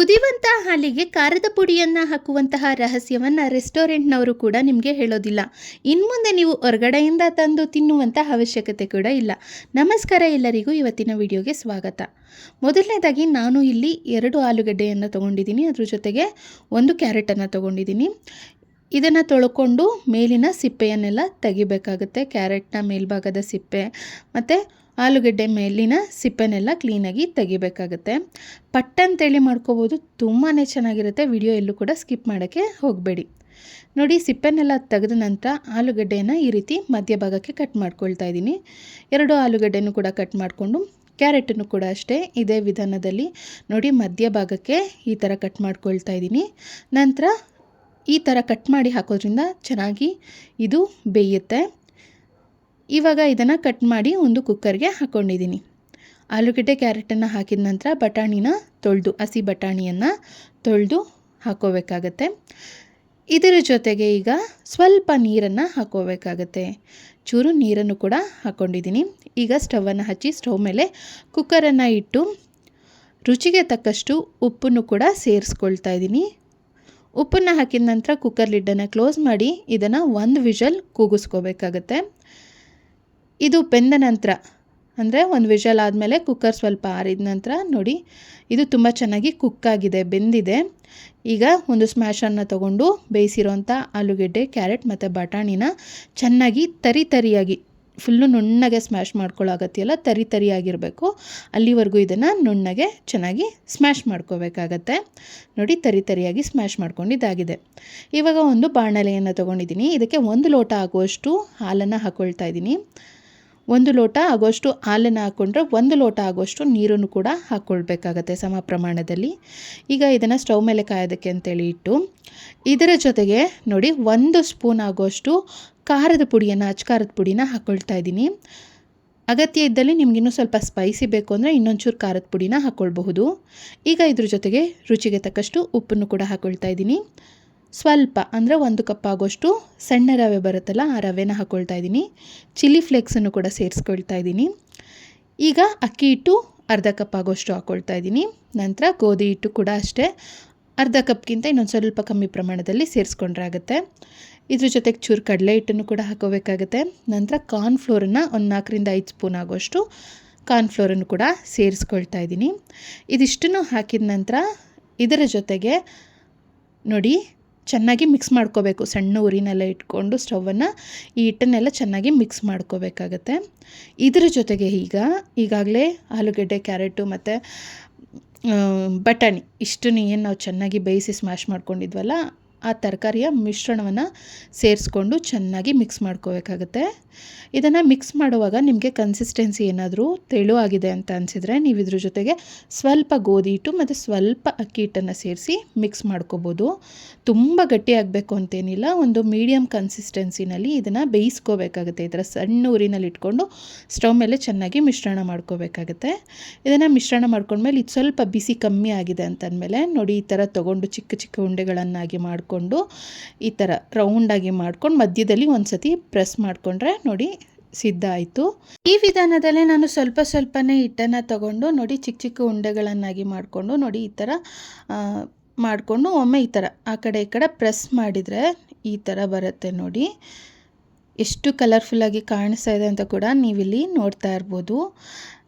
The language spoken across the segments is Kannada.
ಕುದಿಯುವಂಥ ಹಾಲಿಗೆ ಖಾರದ ಪುಡಿಯನ್ನು ಹಾಕುವಂತಹ ರಹಸ್ಯವನ್ನು ರೆಸ್ಟೋರೆಂಟ್ನವರು ಕೂಡ ನಿಮಗೆ ಹೇಳೋದಿಲ್ಲ. ಇನ್ಮುಂದೆ ನೀವು ಹೊರಗಡೆಯಿಂದ ತಂದು ತಿನ್ನುವಂಥ ಅವಶ್ಯಕತೆ ಕೂಡ ಇಲ್ಲ. ನಮಸ್ಕಾರ ಎಲ್ಲರಿಗೂ, ಇವತ್ತಿನ ವಿಡಿಯೋಗೆ ಸ್ವಾಗತ. ಮೊದಲನೇದಾಗಿ ನಾನು ಇಲ್ಲಿ 2 ಆಲೂಗಡ್ಡೆಯನ್ನು ತೊಗೊಂಡಿದ್ದೀನಿ. ಅದ್ರ ಜೊತೆಗೆ 1 ಕ್ಯಾರೆಟನ್ನು ತೊಗೊಂಡಿದ್ದೀನಿ. ಇದನ್ನು ತೊಳ್ಕೊಂಡು ಮೇಲಿನ ಸಿಪ್ಪೆಯನ್ನೆಲ್ಲ ತೆಗಿಬೇಕಾಗುತ್ತೆ. ಕ್ಯಾರೆಟ್ನ ಮೇಲ್ಭಾಗದ ಸಿಪ್ಪೆ ಮತ್ತು ಆಲೂಗಡ್ಡೆ ಮೇಲಿನ ಸಿಪ್ಪೆನೆಲ್ಲ ಕ್ಲೀನಾಗಿ ತೆಗಿಬೇಕಾಗುತ್ತೆ. ಪಟ್ಟಂತೇಳಿ ಮಾಡ್ಕೋಬೋದು, ತುಂಬಾ ಚೆನ್ನಾಗಿರುತ್ತೆ. ವಿಡಿಯೋ ಎಲ್ಲೂ ಕೂಡ ಸ್ಕಿಪ್ ಮಾಡೋಕ್ಕೆ ಹೋಗಬೇಡಿ. ನೋಡಿ, ಸಿಪ್ಪೆನೆಲ್ಲ ತೆಗೆದ ನಂತರ ಆಲೂಗಡ್ಡೆಯನ್ನು ಈ ರೀತಿ ಮಧ್ಯಭಾಗಕ್ಕೆ ಕಟ್ ಮಾಡ್ಕೊಳ್ತಾ ಇದ್ದೀನಿ. 2 ಆಲೂಗಡ್ಡೆನೂ ಕೂಡ ಕಟ್ ಮಾಡಿಕೊಂಡು ಕ್ಯಾರೆಟನ್ನು ಕೂಡ ಅಷ್ಟೇ ಇದೇ ವಿಧಾನದಲ್ಲಿ ನೋಡಿ ಮಧ್ಯಭಾಗಕ್ಕೆ ಈ ಥರ ಕಟ್ ಮಾಡ್ಕೊಳ್ತಾ ಇದ್ದೀನಿ. ನಂತರ ಈ ಥರ ಕಟ್ ಮಾಡಿ ಹಾಕೋದ್ರಿಂದ ಚೆನ್ನಾಗಿ ಇದು ಬೇಯುತ್ತೆ. ಇವಾಗ ಇದನ್ನು ಕಟ್ ಮಾಡಿ ಒಂದು ಕುಕ್ಕರ್ಗೆ ಹಾಕ್ಕೊಂಡಿದ್ದೀನಿ. ಆಲೂಗಡ್ಡೆ ಕ್ಯಾರೆಟನ್ನು ಹಾಕಿದ ನಂತರ ಬಟಾಣಿನ ತೊಳೆದು, ಹಸಿ ಬಟಾಣಿಯನ್ನು ತೊಳೆದು ಹಾಕೋಬೇಕಾಗತ್ತೆ. ಇದರ ಜೊತೆಗೆ ಈಗ ಸ್ವಲ್ಪ ನೀರನ್ನು ಹಾಕೋಬೇಕಾಗತ್ತೆ. ಚೂರು ನೀರನ್ನು ಕೂಡ ಹಾಕ್ಕೊಂಡಿದ್ದೀನಿ. ಈಗ ಸ್ಟವನ್ನು ಹಚ್ಚಿ ಸ್ಟವ್ ಮೇಲೆ ಕುಕ್ಕರನ್ನು ಇಟ್ಟು ರುಚಿಗೆ ತಕ್ಕಷ್ಟು ಉಪ್ಪನ್ನು ಕೂಡ ಸೇರಿಸ್ಕೊಳ್ತಾ ಇದ್ದೀನಿ. ಉಪ್ಪನ್ನು ಹಾಕಿದ ನಂತರ ಕುಕ್ಕರ್ ಲಿಡ್ಡನ್ನು ಕ್ಲೋಸ್ ಮಾಡಿ ಇದನ್ನು 1 ವಿಷಲ್ ಕೂಗಿಸ್ಕೋಬೇಕಾಗತ್ತೆ. ಇದು ಬೆಂದ ನಂತರ ಅಂದರೆ 1 ವಿಷಲ್ ಆದಮೇಲೆ ಕುಕ್ಕರ್ ಸ್ವಲ್ಪ ಆರಿದ ನಂತರ ನೋಡಿ ಇದು ತುಂಬ ಚೆನ್ನಾಗಿ ಕುಕ್ಕಾಗಿದೆ, ಬೆಂದಿದೆ. ಈಗ ಒಂದು ಸ್ಮ್ಯಾಶನ್ನು ತೊಗೊಂಡು ಬೇಯಿಸಿರೋಂಥ ಆಲೂಗೆಡ್ಡೆ, ಕ್ಯಾರೆಟ್ ಮತ್ತು ಬಟಾಣಿನ ಚೆನ್ನಾಗಿ ತರಿಯಾಗಿ ಫುಲ್ಲು ನುಣ್ಣಗೆ ಸ್ಮ್ಯಾಶ್ ಮಾಡ್ಕೊಳ್ಳೋ ಅಗತ್ಯ ಇಲ್ಲ, ತರಿಯಾಗಿರಬೇಕು. ಅಲ್ಲಿವರೆಗೂ ಇದನ್ನು ನುಣ್ಣಗೆ ಚೆನ್ನಾಗಿ ಸ್ಮ್ಯಾಶ್ ಮಾಡ್ಕೋಬೇಕಾಗತ್ತೆ. ನೋಡಿ, ತರಿಯಾಗಿ ಸ್ಮ್ಯಾಶ್ ಮಾಡ್ಕೊಂಡಿದ್ದಾಗಿದೆ. ಇವಾಗ ಒಂದು ಬಾಣಲೆಯನ್ನು ತೊಗೊಂಡಿದ್ದೀನಿ. ಇದಕ್ಕೆ 1 ಲೋಟ ಆಗುವಷ್ಟು ಹಾಲನ್ನು ಹಾಕ್ಕೊಳ್ತಾ ಇದ್ದೀನಿ. 1 ಲೋಟ ಆಗುವಷ್ಟು ಹಾಲನ್ನು ಹಾಕ್ಕೊಂಡ್ರೆ 1 ಲೋಟ ಆಗುವಷ್ಟು ನೀರನ್ನು ಕೂಡ ಹಾಕ್ಕೊಳ್ಬೇಕಾಗತ್ತೆ ಸಮ ಪ್ರಮಾಣದಲ್ಲಿ. ಈಗ ಇದನ್ನು ಸ್ಟವ್ ಮೇಲೆ ಕಾಯೋದಕ್ಕೆ ಅಂತೇಳಿ ಇಟ್ಟು ಇದರ ಜೊತೆಗೆ ನೋಡಿ 1 ಸ್ಪೂನ್ ಆಗುವಷ್ಟು ಖಾರದ ಪುಡಿಯನ್ನು, ಅಚ್ಕಾರದ ಪುಡಿನ ಹಾಕ್ಕೊಳ್ತಾ ಇದ್ದೀನಿ. ಅಗತ್ಯ ಇದ್ದಲ್ಲಿ ನಿಮಗಿನ್ನೂ ಸ್ವಲ್ಪ ಸ್ಪೈಸಿ ಬೇಕು ಅಂದರೆ ಇನ್ನೊಂಚೂರು ಖಾರದ ಪುಡಿನ ಹಾಕ್ಕೊಳ್ಬಹುದು. ಈಗ ಇದ್ರ ಜೊತೆಗೆ ರುಚಿಗೆ ತಕ್ಕಷ್ಟು ಉಪ್ಪನ್ನು ಕೂಡ ಹಾಕ್ಕೊಳ್ತಾ ಇದ್ದೀನಿ. ಸ್ವಲ್ಪ ಅಂದರೆ 1 ಕಪ್ ಆಗೋಷ್ಟು ಸಣ್ಣ ರವೆ ಬರುತ್ತಲ್ಲ, ಆ ರವೆನ ಹಾಕ್ಕೊಳ್ತಾ ಇದ್ದೀನಿ. ಚಿಲ್ಲಿ ಫ್ಲೇಕ್ಸನ್ನು ಕೂಡ ಸೇರಿಸ್ಕೊಳ್ತಾ ಇದ್ದೀನಿ. ಈಗ ಅಕ್ಕಿ ಹಿಟ್ಟು ಅರ್ಧ ಕಪ್ ಆಗೋಷ್ಟು ಹಾಕ್ಕೊಳ್ತಾ ಇದ್ದೀನಿ. ನಂತರ ಗೋಧಿ ಹಿಟ್ಟು ಕೂಡ ಅಷ್ಟೇ ಅರ್ಧ ಕಪ್ಗಿಂತ ಇನ್ನೊಂದು ಸ್ವಲ್ಪ ಕಮ್ಮಿ ಪ್ರಮಾಣದಲ್ಲಿ ಸೇರಿಸ್ಕೊಂಡ್ರೆ ಆಗುತ್ತೆ. ಇದ್ರ ಜೊತೆಗೆ ಚೂರು ಕಡಲೆ ಹಿಟ್ಟನ್ನು ಕೂಡ ಹಾಕೋಬೇಕಾಗುತ್ತೆ. ನಂತರ ಕಾರ್ನ್ಫ್ಲೋರನ್ನು ಒಂದು 4ರಿಂದ 5 ಸ್ಪೂನ್ ಆಗೋಷ್ಟು ಕಾರ್ನ್ಫ್ಲೋರನ್ನು ಕೂಡ ಸೇರಿಸ್ಕೊಳ್ತಾ ಇದ್ದೀನಿ. ಇದಿಷ್ಟನ್ನು ಹಾಕಿದ ನಂತರ ಇದರ ಜೊತೆಗೆ ನೋಡಿ ಚೆನ್ನಾಗಿ ಮಿಕ್ಸ್ ಮಾಡ್ಕೋಬೇಕು. ಸಣ್ಣ ಉರಿನೆಲ್ಲ ಇಟ್ಕೊಂಡು ಸ್ಟವನ್ನು ಈ ಹಿಟ್ಟನ್ನೆಲ್ಲ ಚೆನ್ನಾಗಿ ಮಿಕ್ಸ್ ಮಾಡ್ಕೋಬೇಕಾಗತ್ತೆ. ಇದರ ಜೊತೆಗೆ ಈಗಾಗಲೇ ಆಲೂಗಡ್ಡೆ, ಕ್ಯಾರೆಟು ಮತ್ತು ಬಟಾಣಿ ಇಷ್ಟನ್ನು ಏನು ನಾವು ಚೆನ್ನಾಗಿ ಬೇಯಿಸಿ ಸ್ಮ್ಯಾಶ್ ಮಾಡ್ಕೊಂಡಿದ್ವಲ್ಲ, ಆ ತರಕಾರಿಯ ಮಿಶ್ರಣವನ್ನು ಸೇರಿಸ್ಕೊಂಡು ಚೆನ್ನಾಗಿ ಮಿಕ್ಸ್ ಮಾಡ್ಕೋಬೇಕಾಗತ್ತೆ. ಇದನ್ನು ಮಿಕ್ಸ್ ಮಾಡುವಾಗ ನಿಮಗೆ ಕನ್ಸಿಸ್ಟೆನ್ಸಿ ಏನಾದರೂ ತೆಳುವಾಗಿದೆ ಅಂತ ಅನಿಸಿದರೆ ನೀವು ಇದ್ರ ಜೊತೆಗೆ ಸ್ವಲ್ಪ ಗೋಧಿ ಹಿಟ್ಟು ಮತ್ತು ಸ್ವಲ್ಪ ಅಕ್ಕಿ ಹಿಟ್ಟನ್ನು ಸೇರಿಸಿ ಮಿಕ್ಸ್ ಮಾಡ್ಕೋಬೋದು. ತುಂಬ ಗಟ್ಟಿಯಾಗಬೇಕು ಅಂತೇನಿಲ್ಲ, ಒಂದು ಮೀಡಿಯಮ್ ಕನ್ಸಿಸ್ಟೆನ್ಸಿನಲ್ಲಿ ಇದನ್ನು ಬೇಯಿಸ್ಕೋಬೇಕಾಗುತ್ತೆ. ಈ ಥರ ಸಣ್ಣ ಉರಿನಲ್ಲಿ ಇಟ್ಕೊಂಡು ಸ್ಟವ್ ಮೇಲೆ ಚೆನ್ನಾಗಿ ಮಿಶ್ರಣ ಮಾಡ್ಕೋಬೇಕಾಗತ್ತೆ. ಇದನ್ನು ಮಿಶ್ರಣ ಮಾಡ್ಕೊಂಡ್ಮೇಲೆ ಇದು ಸ್ವಲ್ಪ ಬಿಸಿ ಕಮ್ಮಿ ಆಗಿದೆ ಅಂತಂದಮೇಲೆ ನೋಡಿ ಈ ಥರ ತೊಗೊಂಡು ಚಿಕ್ಕ ಚಿಕ್ಕ ಉಂಡೆಗಳನ್ನಾಗಿ ಮಾಡಿಕೊಂಡು ಈ ಥರ ರೌಂಡಾಗಿ ಮಾಡ್ಕೊಂಡು ಮಧ್ಯದಲ್ಲಿ ಒಂದು ಸತಿ ಪ್ರೆಸ್ ಮಾಡಿಕೊಂಡ್ರೆ ನೋಡಿ ಸಿದ್ಧ ಆಯಿತು. ಈ ವಿಧಾನದಲ್ಲೇ ನಾನು ಸ್ವಲ್ಪನೇ ಹಿಟ್ಟನ್ನು ತಗೊಂಡು ನೋಡಿ ಚಿಕ್ಕ ಚಿಕ್ಕ ಉಂಡೆಗಳನ್ನಾಗಿ ಮಾಡಿಕೊಂಡು ನೋಡಿ ಈ ಥರ ಮಾಡಿಕೊಂಡು ಒಮ್ಮೆ ಈ ಥರ ಆ ಕಡೆ ಈ ಕಡೆ ಪ್ರೆಸ್ ಮಾಡಿದರೆ ಈ ಥರ ಬರುತ್ತೆ. ನೋಡಿ ಎಷ್ಟು ಕಲರ್ಫುಲ್ಲಾಗಿ ಕಾಣಿಸ್ತಾ ಇದೆ ಅಂತ ಕೂಡ ನೀವಿಲ್ಲಿ ನೋಡ್ತಾ ಇರ್ಬೋದು.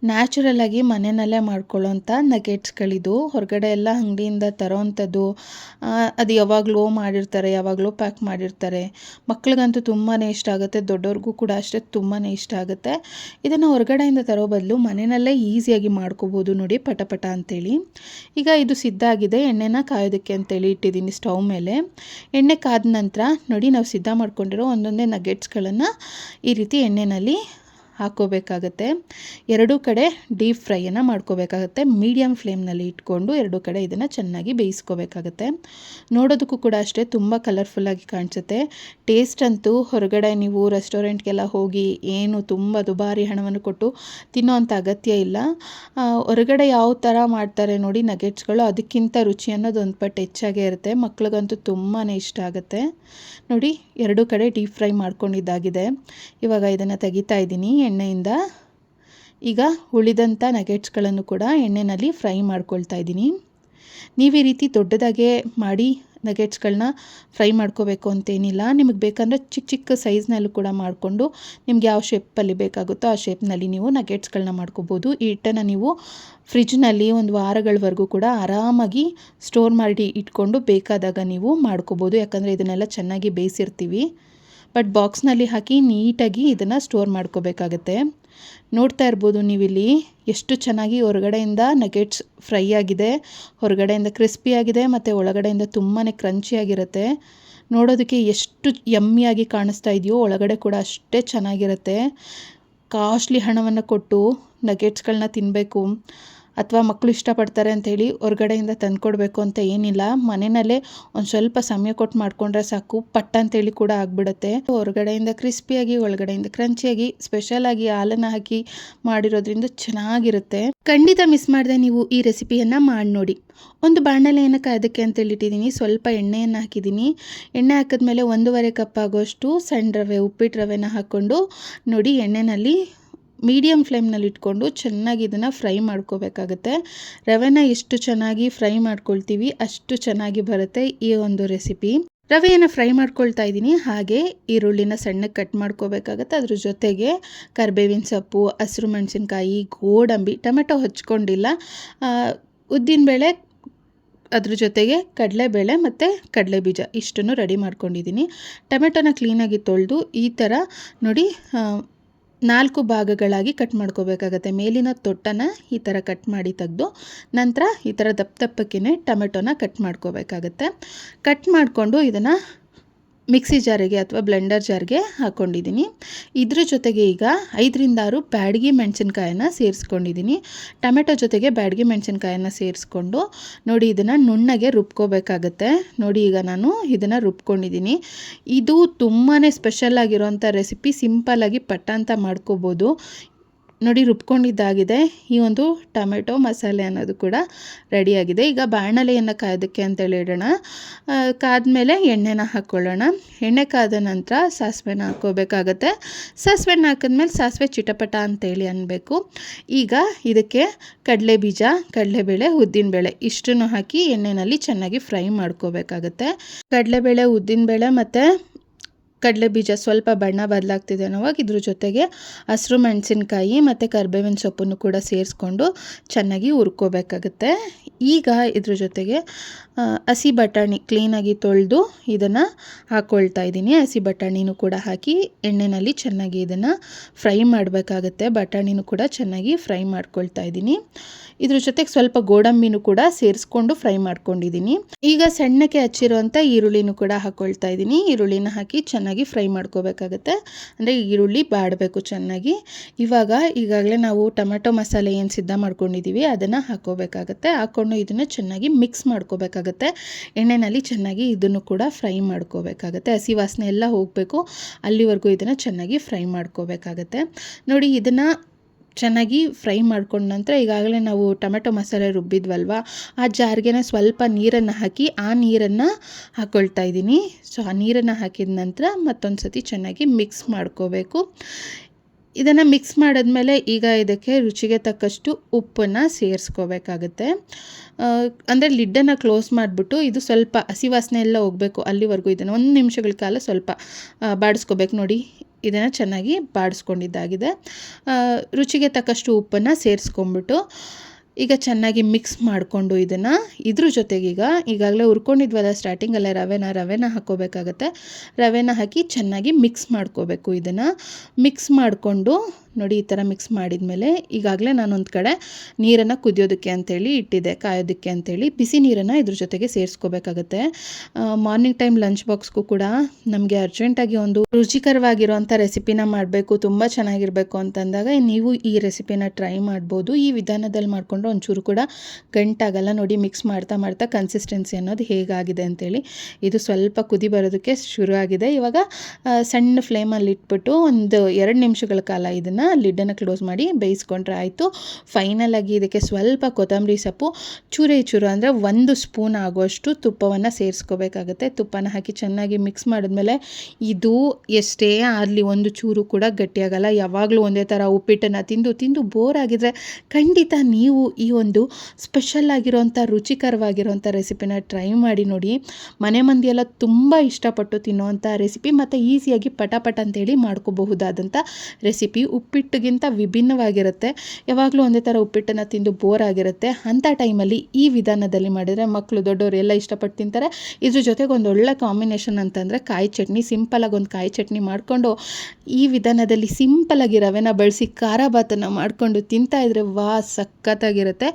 ನ್ಯಾಚುರಲಾಗಿ ಮನೆಯಲ್ಲೇ ಮಾಡ್ಕೊಳ್ಳೋಂಥ ನಗೆಟ್ಸ್ಗಳಿದು. ಹೊರಗಡೆ ಎಲ್ಲ ಅಂಗಡಿಯಿಂದ ತರೋವಂಥದ್ದು, ಅದು ಯಾವಾಗಲೂ ಮಾಡಿರ್ತಾರೆ, ಯಾವಾಗಲೂ ಪ್ಯಾಕ್ ಮಾಡಿರ್ತಾರೆ. ಮಕ್ಳಿಗಂತೂ ತುಂಬಾ ಇಷ್ಟ ಆಗುತ್ತೆ, ದೊಡ್ಡವ್ರಿಗೂ ಕೂಡ ಅಷ್ಟೇ ತುಂಬಾ ಇಷ್ಟ ಆಗುತ್ತೆ. ಇದನ್ನು ಹೊರಗಡೆಯಿಂದ ತರೋ ಬದಲು ಮನೆಯಲ್ಲೇ ಈಸಿಯಾಗಿ ಮಾಡ್ಕೋಬೋದು ನೋಡಿ, ಪಟ ಅಂತೇಳಿ. ಈಗ ಇದು ಸಿದ್ಧ ಆಗಿದೆ. ಎಣ್ಣೆನ ಕಾಯೋದಕ್ಕೆ ಅಂತೇಳಿ ಇಟ್ಟಿದ್ದೀನಿ ಸ್ಟವ್ ಮೇಲೆ. ಎಣ್ಣೆ ಕಾದ ನಂತರ ನೋಡಿ ನಾವು ಸಿದ್ಧ ಮಾಡ್ಕೊಂಡಿರೋ ಒಂದೊಂದೇ ನಗೆಟ್ಸ್ಗಳನ್ನು ಈ ರೀತಿ ಎಣ್ಣೆಯಲ್ಲಿ ಹಾಕ್ಕೋಬೇಕಾಗತ್ತೆ. 2 ಕಡೆ ಡೀಪ್ ಫ್ರೈಯನ್ನು ಮಾಡ್ಕೋಬೇಕಾಗತ್ತೆ. ಮೀಡಿಯಮ್ ಫ್ಲೇಮ್ನಲ್ಲಿ ಇಟ್ಕೊಂಡು 2 ಕಡೆ ಇದನ್ನು ಚೆನ್ನಾಗಿ ಬೇಯಿಸ್ಕೋಬೇಕಾಗತ್ತೆ. ನೋಡೋದಕ್ಕೂ ಕೂಡ ಅಷ್ಟೇ ತುಂಬ ಕಲರ್ಫುಲ್ಲಾಗಿ ಕಾಣಿಸುತ್ತೆ. ಟೇಸ್ಟ್ ಅಂತೂ ಹೊರಗಡೆ ನೀವು ರೆಸ್ಟೋರೆಂಟ್ಗೆಲ್ಲ ಹೋಗಿ ಏನು ತುಂಬ ದುಬಾರಿ ಹಣವನ್ನು ಕೊಟ್ಟು ತಿನ್ನೋವಂಥ ಅಗತ್ಯ ಇಲ್ಲ. ಹೊರಗಡೆ ಯಾವ ಥರ ಮಾಡ್ತಾರೆ ನೋಡಿ ನಗೆಟ್ಸ್ಗಳು, ಅದಕ್ಕಿಂತ ರುಚಿ ಅನ್ನೋದು ಒಂದು ಪಟ್ಟು ಹೆಚ್ಚಾಗೇ ಇರುತ್ತೆ. ಮಕ್ಳಿಗಂತೂ ತುಂಬಾ ಇಷ್ಟ ಆಗುತ್ತೆ. ನೋಡಿ 2 ಕಡೆ ಡೀಪ್ ಫ್ರೈ ಮಾಡ್ಕೊಂಡಿದ್ದಾಗಿದೆ. ಇವಾಗ ಇದನ್ನು ತೆಗಿತಾ ಇದ್ದೀನಿ ಎಣ್ಣೆಯಿಂದ. ಈಗ ಉಳಿದಂಥ ನಗೆಟ್ಸ್ಗಳನ್ನು ಕೂಡ ಎಣ್ಣೆಯಲ್ಲಿ ಫ್ರೈ ಮಾಡ್ಕೊಳ್ತಾ ಇದ್ದೀನಿ. ನೀವು ಈ ರೀತಿ ದೊಡ್ಡದಾಗೆ ಮಾಡಿ ನಗೆಟ್ಸ್ಗಳನ್ನ ಫ್ರೈ ಮಾಡ್ಕೋಬೇಕು ಅಂತೇನಿಲ್ಲ. ನಿಮಗೆ ಬೇಕಂದರೆ ಚಿಕ್ಕ ಚಿಕ್ಕ ಸೈಜ್ನಲ್ಲೂ ಕೂಡ ಮಾಡಿಕೊಂಡು ನಿಮ್ಗೆ ಯಾವ ಶೇಪಲ್ಲಿ ಬೇಕಾಗುತ್ತೋ ಆ ಶೇಪ್ನಲ್ಲಿ ನೀವು ನಗೆಟ್ಸ್ಗಳನ್ನ ಮಾಡ್ಕೋಬೋದು. ಈ ಹಿಟ್ಟನ್ನು ನೀವು ಫ್ರಿಜ್ನಲ್ಲಿ ಒಂದು ವಾರಗಳವರೆಗೂ ಕೂಡ ಆರಾಮಾಗಿ ಸ್ಟೋರ್ ಮಾಡಿ ಇಟ್ಕೊಂಡು ಬೇಕಾದಾಗ ನೀವು ಮಾಡ್ಕೋಬೋದು. ಯಾಕಂದರೆ ಇದನ್ನೆಲ್ಲ ಚೆನ್ನಾಗಿ ಬೇಯಿಸಿರ್ತೀವಿ. ಬಟ್ ಬಾಕ್ಸ್ನಲ್ಲಿ ಹಾಕಿ ನೀಟಾಗಿ ಇದನ್ನು ಸ್ಟೋರ್ ಮಾಡ್ಕೋಬೇಕಾಗತ್ತೆ. ನೋಡ್ತಾ ಇರ್ಬೋದು ನೀವಿಲ್ಲಿ ಎಷ್ಟು ಚೆನ್ನಾಗಿ ಹೊರಗಡೆಯಿಂದ ನಗೆಟ್ಸ್ ಫ್ರೈ ಆಗಿದೆ, ಹೊರಗಡೆಯಿಂದ ಕ್ರಿಸ್ಪಿಯಾಗಿದೆ ಮತ್ತು ಒಳಗಡೆಯಿಂದ ತುಂಬಾ ಕ್ರಂಚಿಯಾಗಿರುತ್ತೆ. ನೋಡೋದಕ್ಕೆ ಎಷ್ಟು ಯಮ್ಮಿಯಾಗಿ ಕಾಣಿಸ್ತಾ ಇದೆಯೋ ಒಳಗಡೆ ಕೂಡ ಅಷ್ಟೇ ಚೆನ್ನಾಗಿರುತ್ತೆ. ಕಾಸ್ಟ್ಲಿ ಹಣವನ್ನು ಕೊಟ್ಟು ನಗೆಟ್ಸ್ಗಳನ್ನ ತಿನ್ನಬೇಕು ಅಥವಾ ಮಕ್ಕಳು ಇಷ್ಟಪಡ್ತಾರೆ ಅಂಥೇಳಿ ಹೊರಗಡೆಯಿಂದ ತಂದುಕೊಡ್ಬೇಕು ಅಂತ ಏನಿಲ್ಲ. ಮನೆಯಲ್ಲೇ ಒಂದು ಸ್ವಲ್ಪ ಸಮಯ ಕೊಟ್ಟು ಮಾಡಿಕೊಂಡ್ರೆ ಸಾಕು, ಪಟ್ಟ ಅಂತೇಳಿ ಕೂಡ ಆಗಿಬಿಡುತ್ತೆ. ಹೊರಗಡೆಯಿಂದ ಕ್ರಿಸ್ಪಿಯಾಗಿ ಒಳಗಡೆಯಿಂದ ಕ್ರಂಚಿಯಾಗಿ ಸ್ಪೆಷಲಾಗಿ ಹಾಲನ್ನು ಹಾಕಿ ಮಾಡಿರೋದ್ರಿಂದ ಚೆನ್ನಾಗಿರುತ್ತೆ. ಖಂಡಿತ ಮಿಸ್ ಮಾಡಿದೆ ನೀವು ಈ ರೆಸಿಪಿಯನ್ನು ಮಾಡಿ ನೋಡಿ. ಒಂದು ಬಾಣಲೆಯನ್ನು ಕಾಯೋದಕ್ಕೆ ಅಂತೇಳಿ ಇಟ್ಟಿದ್ದೀನಿ. ಸ್ವಲ್ಪ ಎಣ್ಣೆಯನ್ನು ಹಾಕಿದ್ದೀನಿ. ಎಣ್ಣೆ ಹಾಕಿದ್ಮೇಲೆ 1.5 ಕಪ್ ಆಗೋಷ್ಟು ಸಣ್ಣ ರವೆ, ಉಪ್ಪಿಟ್ಟು ರವೆನ ಹಾಕ್ಕೊಂಡು ನೋಡಿ ಎಣ್ಣೆಯಲ್ಲಿ ಮೀಡಿಯಮ್ ಫ್ಲೇಮ್ನಲ್ಲಿ ಇಟ್ಕೊಂಡು ಚೆನ್ನಾಗಿ ಇದನ್ನು ಫ್ರೈ ಮಾಡ್ಕೋಬೇಕಾಗುತ್ತೆ. ರವೆನ ಎಷ್ಟು ಚೆನ್ನಾಗಿ ಫ್ರೈ ಮಾಡ್ಕೊಳ್ತೀವಿ ಅಷ್ಟು ಚೆನ್ನಾಗಿ ಬರುತ್ತೆ ಈ ಒಂದು ರೆಸಿಪಿ. ರವೆಯನ್ನು ಫ್ರೈ ಮಾಡ್ಕೊಳ್ತಾ ಇದ್ದೀನಿ. ಹಾಗೆ ಈರುಳ್ಳಿನ ಸಣ್ಣಗೆ ಕಟ್ ಮಾಡ್ಕೋಬೇಕಾಗತ್ತೆ. ಅದ್ರ ಜೊತೆಗೆ ಕರಿಬೇವಿನ ಸೊಪ್ಪು, ಹಸಿರು ಮೆಣಸಿನ್ಕಾಯಿ, ಗೋಡಂಬಿ, ಟೊಮೆಟೊ ಹಚ್ಕೊಂಡಿಲ್ಲ, ಉದ್ದಿನಬೇಳೆ, ಅದ್ರ ಜೊತೆಗೆ ಕಡಲೆಬೇಳೆ ಮತ್ತು ಕಡಲೆಬೀಜ ಇಷ್ಟನ್ನು ರೆಡಿ ಮಾಡ್ಕೊಂಡಿದ್ದೀನಿ. ಟೊಮೆಟೊನ ಕ್ಲೀನಾಗಿ ತೊಳೆದು ಈ ಥರ ನೋಡಿ 4 ಭಾಗಗಳಾಗಿ ಕಟ್ ಮಾಡ್ಕೋಬೇಕಾಗತ್ತೆ. ಮೇಲಿನ ತೊಟ್ಟನ್ನು ಈ ಥರ ಕಟ್ ಮಾಡಿ ತೆಗೆದು ನಂತರ ಈ ಥರ ದಪ್ಪಕ್ಕೆ ಟೊಮೆಟೊನ ಕಟ್ ಮಾಡ್ಕೋಬೇಕಾಗತ್ತೆ. ಕಟ್ ಮಾಡಿಕೊಂಡು ಇದನ್ನು ಮಿಕ್ಸಿ ಜಾರಿಗೆ ಅಥವಾ ಬ್ಲೆಂಡರ್ ಜಾರ್ಗೆ ಹಾಕ್ಕೊಂಡಿದ್ದೀನಿ. ಇದ್ರ ಜೊತೆಗೆ ಈಗ 5-6 ಬ್ಯಾಡಗಿ ಮೆಣಸಿನ್ಕಾಯನ್ನು ಸೇರಿಸ್ಕೊಂಡಿದ್ದೀನಿ. ಟೊಮೆಟೊ ಜೊತೆಗೆ ಬ್ಯಾಡಗಿ ಮೆಣಸಿನ್ಕಾಯನ್ನು ಸೇರಿಸ್ಕೊಂಡು ನೋಡಿ ಇದನ್ನು ನುಣ್ಣಗೆ ರುಬ್ಕೋಬೇಕಾಗತ್ತೆ. ನೋಡಿ ಈಗ ನಾನು ಇದನ್ನು ರುಬ್ಕೊಂಡಿದ್ದೀನಿ. ಇದು ತುಂಬಾ ಸ್ಪೆಷಲ್ ಆಗಿರೋಂಥ ರೆಸಿಪಿ. ಸಿಂಪಲ್ಲಾಗಿ ಪಟ್ಟ ಅಂತ ಮಾಡ್ಕೋಬೋದು. ನೋಡಿ ರುಬ್ಕೊಂಡಿದ್ದಾಗಿದೆ. ಈ ಒಂದು ಟೊಮೆಟೊ ಮಸಾಲೆ ಅನ್ನೋದು ಕೂಡ ರೆಡಿಯಾಗಿದೆ. ಈಗ ಬಾಣಲೆಯನ್ನು ಕಾಯೋದಕ್ಕೆ ಅಂತೇಳಿ ಇಡೋಣ. ಕಾದ್ಮೇಲೆ ಎಣ್ಣೆನ ಹಾಕ್ಕೊಳ್ಳೋಣ. ಎಣ್ಣೆ ಕಾದ ನಂತರ ಸಾಸಿವೆನ ಹಾಕ್ಕೋಬೇಕಾಗತ್ತೆ. ಸಾಸಿವೆನ ಹಾಕಿದ್ಮೇಲೆ ಸಾಸಿವೆ ಚಿಟಪಟ ಅಂತೇಳಿ ಅನ್ನಬೇಕು. ಈಗ ಇದಕ್ಕೆ ಕಡಲೆಬೀಜ, ಕಡಲೆಬೇಳೆ, ಉದ್ದಿನಬೇಳೆ ಇಷ್ಟನ್ನು ಹಾಕಿ ಎಣ್ಣೆಯಲ್ಲಿ ಚೆನ್ನಾಗಿ ಫ್ರೈ ಮಾಡ್ಕೋಬೇಕಾಗತ್ತೆ. ಕಡಲೆಬೇಳೆ, ಉದ್ದಿನಬೇಳೆ ಮತ್ತು ಕಡಲೆಬೀಜ ಸ್ವಲ್ಪ ಬಣ್ಣ ಬದಲಾಗ್ತಿದೆ ಅನ್ನೋವಾಗ ಇದ್ರ ಜೊತೆಗೆ ಹಸಿರು ಮೆಣಸಿನ್ಕಾಯಿ ಮತ್ತು ಕರಿಬೇವಿನ ಸೊಪ್ಪನ್ನು ಕೂಡ ಸೇರಿಸ್ಕೊಂಡು ಚೆನ್ನಾಗಿ ಹುರ್ಕೋಬೇಕಾಗುತ್ತೆ. ಈಗ ಇದ್ರ ಜೊತೆಗೆ ಹಸಿ ಬಟಾಣಿ ಕ್ಲೀನಾಗಿ ತೊಳೆದು ಇದನ್ನು ಹಾಕ್ಕೊಳ್ತಾ ಇದ್ದೀನಿ. ಹಸಿ ಬಟಾಣಿನೂ ಕೂಡ ಹಾಕಿ ಎಣ್ಣೆಯಲ್ಲಿ ಚೆನ್ನಾಗಿ ಇದನ್ನು ಫ್ರೈ ಮಾಡಬೇಕಾಗತ್ತೆ. ಬಟಾಣಿನೂ ಕೂಡ ಚೆನ್ನಾಗಿ ಫ್ರೈ ಮಾಡ್ಕೊಳ್ತಾ ಇದ್ದೀನಿ. ಇದ್ರ ಜೊತೆಗೆ ಸ್ವಲ್ಪ ಗೋಡಂಬಿನೂ ಕೂಡ ಸೇರಿಸ್ಕೊಂಡು ಫ್ರೈ ಮಾಡ್ಕೊಂಡಿದ್ದೀನಿ. ಈಗ ಸಣ್ಣಕ್ಕೆ ಹಚ್ಚಿರುವಂಥ ಈರುಳ್ಳಿನೂ ಕೂಡ ಹಾಕ್ಕೊಳ್ತಾ ಇದ್ದೀನಿ. ಈರುಳ್ಳಿನ ಹಾಕಿ ಚೆನ್ನಾಗಿ ಫ್ರೈ ಮಾಡ್ಕೋಬೇಕಾಗತ್ತೆ. ಅಂದರೆ ಈರುಳ್ಳಿ ಬಾಡಬೇಕು ಚೆನ್ನಾಗಿ. ಈಗಾಗಲೇ ನಾವು ಟೊಮೆಟೊ ಮಸಾಲೆ ಏನು ಸಿದ್ಧ ಮಾಡ್ಕೊಂಡಿದ್ದೀವಿ ಅದನ್ನು ಹಾಕ್ಕೋಬೇಕಾಗತ್ತೆ. ಹಾಕ್ಕೊಂಡು ಇದನ್ನು ಚೆನ್ನಾಗಿ ಮಿಕ್ಸ್ ಮಾಡ್ಕೋಬೇಕಾಗತ್ತೆ. ಎಣ್ಣೆಯಲ್ಲಿ ಚೆನ್ನಾಗಿ ಇದನ್ನು ಕೂಡ ಫ್ರೈ ಮಾಡ್ಕೋಬೇಕಾಗತ್ತೆ. ಹಸಿ ವಾಸನೆ ಎಲ್ಲ ಹೋಗಬೇಕು, ಅಲ್ಲಿವರೆಗೂ ಇದನ್ನು ಚೆನ್ನಾಗಿ ಫ್ರೈ ಮಾಡ್ಕೋಬೇಕಾಗತ್ತೆ. ನೋಡಿ ಇದನ್ನು ಚೆನ್ನಾಗಿ ಫ್ರೈ ಮಾಡ್ಕೊಂಡ ನಂತರ ಈಗಾಗಲೇ ನಾವು ಟೊಮೆಟೊ ಮಸಾಲೆ ರುಬ್ಬಿದ್ವಲ್ವ, ಆ ಜಾರ್ಗೆ ಸ್ವಲ್ಪ ನೀರನ್ನು ಹಾಕಿ ಆ ನೀರನ್ನು ಹಾಕ್ಕೊಳ್ತಾ ಇದ್ದೀನಿ. ಸೊ ಆ ನೀರನ್ನು ಹಾಕಿದ ನಂತರ ಮತ್ತೊಂದು ಸತಿ ಚೆನ್ನಾಗಿ ಮಿಕ್ಸ್ ಮಾಡ್ಕೋಬೇಕು. ಇದನ್ನು ಮಿಕ್ಸ್ ಮಾಡಿದ್ಮೇಲೆ ಈಗ ಇದಕ್ಕೆ ರುಚಿಗೆ ತಕ್ಕಷ್ಟು ಉಪ್ಪನ್ನು ಸೇರಿಸ್ಕೋಬೇಕಾಗುತ್ತೆ. ಅಂದರೆ ಲಿಡ್ಡನ್ನು ಕ್ಲೋಸ್ ಮಾಡಿಬಿಟ್ಟು ಇದು ಸ್ವಲ್ಪ ಹಸಿ ವಾಸನೆ ಎಲ್ಲ ಹೋಗಬೇಕು, ಅಲ್ಲಿವರೆಗೂ ಇದನ್ನು 1 ನಿಮಿಷಗಳ ಕಾಲ ಸ್ವಲ್ಪ ಬಾಡಿಸ್ಕೋಬೇಕು. ನೋಡಿ ಇದನ್ನು ಚೆನ್ನಾಗಿ ಬಾಡಿಸ್ಕೊಂಡಿದ್ದಾಗಿದೆ. ರುಚಿಗೆ ತಕ್ಕಷ್ಟು ಉಪ್ಪನ್ನು ಸೇರಿಸ್ಕೊಂಡ್ಬಿಟ್ಟು ಈಗ ಚೆನ್ನಾಗಿ ಮಿಕ್ಸ್ ಮಾಡಿಕೊಂಡು ಇದನ್ನು ಇದ್ರ ಜೊತೆಗೆ ಈಗಾಗಲೇ ಹುರ್ಕೊಂಡಿದ್ವಲ್ಲ ಸ್ಟಾರ್ಟಿಂಗಲ್ಲೇ ರವೆನ ಹಾಕ್ಕೋಬೇಕಾಗತ್ತೆ. ರವೆನ ಹಾಕಿ ಚೆನ್ನಾಗಿ ಮಿಕ್ಸ್ ಮಾಡ್ಕೋಬೇಕು. ಇದನ್ನು ಮಿಕ್ಸ್ ಮಾಡಿಕೊಂಡು ನೋಡಿ ಈ ಥರ ಮಿಕ್ಸ್ ಮಾಡಿದ್ಮೇಲೆ ಈಗಾಗಲೇ ನಾನೊಂದು ಕಡೆ ನೀರನ್ನು ಕುದಿಯೋದಕ್ಕೆ ಅಂತೇಳಿ ಇಟ್ಟಿದ್ದೆ, ಕಾಯೋದಕ್ಕೆ ಅಂತೇಳಿ. ಬಿಸಿ ನೀರನ್ನು ಇದ್ರ ಜೊತೆಗೆ ಸೇರಿಸ್ಕೋಬೇಕಾಗತ್ತೆ. ಮಾರ್ನಿಂಗ್ ಟೈಮ್ ಲಂಚ್ ಬಾಕ್ಸ್ಗೂ ಕೂಡ ನಮಗೆ ಅರ್ಜೆಂಟಾಗಿ ಒಂದು ರುಚಿಕರವಾಗಿರುವಂಥ ರೆಸಿಪಿನ ಮಾಡಬೇಕು, ತುಂಬ ಚೆನ್ನಾಗಿರಬೇಕು ಅಂತಂದಾಗ ನೀವು ಈ ರೆಸಿಪಿನ ಟ್ರೈ ಮಾಡ್ಬೋದು. ಈ ವಿಧಾನದಲ್ಲಿ ಮಾಡಿಕೊಂಡ್ರೆ ಒಂಚೂರು ಕೂಡ ಗಂಟಾಗಲ್ಲ. ನೋಡಿ ಮಿಕ್ಸ್ ಮಾಡ್ತಾ ಮಾಡ್ತಾ ಕನ್ಸಿಸ್ಟೆನ್ಸಿ ಅನ್ನೋದು ಹೇಗಾಗಿದೆ ಅಂತೇಳಿ. ಇದು ಸ್ವಲ್ಪ ಕುದಿ ಬರೋದಕ್ಕೆ ಶುರು ಆಗಿದೆ. ಇವಾಗ ಸಣ್ಣ ಫ್ಲೇಮಲ್ಲಿ ಇಟ್ಬಿಟ್ಟು ಒಂದು 2 ನಿಮಿಷಗಳ ಕಾಲ ಇದನ್ನು ಲಿಡ್ಡನ್ನು ಕ್ಲೋಸ್ ಮಾಡಿ ಬೇಯಿಸ್ಕೊಂಡ್ರೆ ಆಯಿತು. ಫೈನಲಾಗಿ ಇದಕ್ಕೆ ಸ್ವಲ್ಪ ಕೊತ್ತಂಬರಿ ಸೊಪ್ಪು ಚೂರು ಅಂದರೆ 1 ಸ್ಪೂನ್ ಆಗುವಷ್ಟು ತುಪ್ಪವನ್ನು ಸೇರಿಸ್ಕೋಬೇಕಾಗುತ್ತೆ. ತುಪ್ಪನ ಹಾಕಿ ಚೆನ್ನಾಗಿ ಮಿಕ್ಸ್ ಮಾಡಿದ್ಮೇಲೆ ಇದು ಎಷ್ಟೇ ಆಗಲಿ ಒಂದು ಚೂರು ಕೂಡ ಗಟ್ಟಿಯಾಗಲ್ಲ. ಯಾವಾಗಲೂ ಒಂದೇ ಥರ ಉಪ್ಪಿಟ್ಟನ್ನು ತಿಂದು ಬೋರ್ ಆಗಿದ್ರೆ ಖಂಡಿತ ನೀವು ಈ ಒಂದು ಸ್ಪೆಷಲ್ ಆಗಿರೋಂಥ ರುಚಿಕರವಾಗಿರೋಂಥ ರೆಸಿಪಿನ ಟ್ರೈ ಮಾಡಿ ನೋಡಿ. ಮನೆ ಮಂದಿಯೆಲ್ಲ ತುಂಬ ಇಷ್ಟಪಟ್ಟು ತಿನ್ನುವಂಥ ರೆಸಿಪಿ ಮತ್ತು ಈಸಿಯಾಗಿ ಪಟಾಪಟ ಅಂತೇಳಿ ಮಾಡ್ಕೋಬಹುದಾದಂಥ ರೆಸಿಪಿ. ಉಪ್ಪಿಟ್ಟಿಗಿಂತ ವಿಭಿನ್ನವಾಗಿರುತ್ತೆ. ಯಾವಾಗಲೂ ಒಂದೇ ಥರ ಉಪ್ಪಿಟ್ಟನ್ನು ತಿಂದು ಬೋರ್ ಆಗಿರುತ್ತೆ. ಅಂಥ ಟೈಮಲ್ಲಿ ಈ ವಿಧಾನದಲ್ಲಿ ಮಾಡಿದರೆ ಮಕ್ಕಳು ದೊಡ್ಡವರು ಎಲ್ಲ ಇಷ್ಟಪಟ್ಟು ತಿಂತಾರೆ. ಇದ್ರ ಜೊತೆಗೆ ಒಂದು ಒಳ್ಳೆ ಕಾಂಬಿನೇಷನ್ ಅಂತಂದರೆ ಕಾಯಿ ಚಟ್ನಿ. ಸಿಂಪಲಾಗಿ ಒಂದು ಕಾಯಿ ಚಟ್ನಿ ಮಾಡಿಕೊಂಡು ಈ ವಿಧಾನದಲ್ಲಿ ಸಿಂಪಲಾಗಿ ರವೆನ ಬಳಸಿ ಖಾರ ಭಾತನ್ನು ಮಾಡಿಕೊಂಡು ತಿಂತಾಯಿದ್ರೆ ಸಖತ್ತಾಗಿರುತ್ತೆ.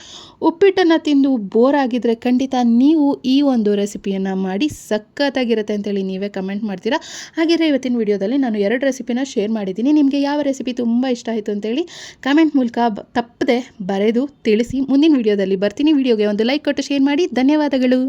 ಉಪ್ಪಿಟ್ಟನ್ನು ತಿಂದು ಬೋರ್ ಆಗಿದ್ರೆ ಖಂಡಿತ ನೀವು ಈ ಒಂದು ರೆಸಿಪಿಯನ್ನು ಮಾಡಿ ಸಖತ್ತಾಗಿರುತ್ತೆ ಅಂತೇಳಿ ನೀವೇ ಕಮೆಂಟ್ ಮಾಡ್ತೀರಾ. ಹಾಗೆಯೇ ಇವತ್ತಿನ ವಿಡಿಯೋದಲ್ಲಿ ನಾನು 2 ರೆಸಿಪಿನ ಶೇರ್ ಮಾಡಿದ್ದೀನಿ. ನಿಮಗೆ ಯಾವ ರೆಸಿಪಿ ತುಂಬ ಇಷ್ಟ ಆಯಿತು ಅಂತೇಳಿ ಕಮೆಂಟ್ ಮೂಲಕ ತಪ್ಪದೆ ಬರೆದು ತಿಳಿಸಿ. ಮುಂದಿನ ವಿಡಿಯೋದಲ್ಲಿ ಬರ್ತೀನಿ. ವಿಡಿಯೋಗೆ ಒಂದು ಲೈಕ್ ಕೊಟ್ಟು ಶೇರ್ ಮಾಡಿ. ಧನ್ಯವಾದಗಳು.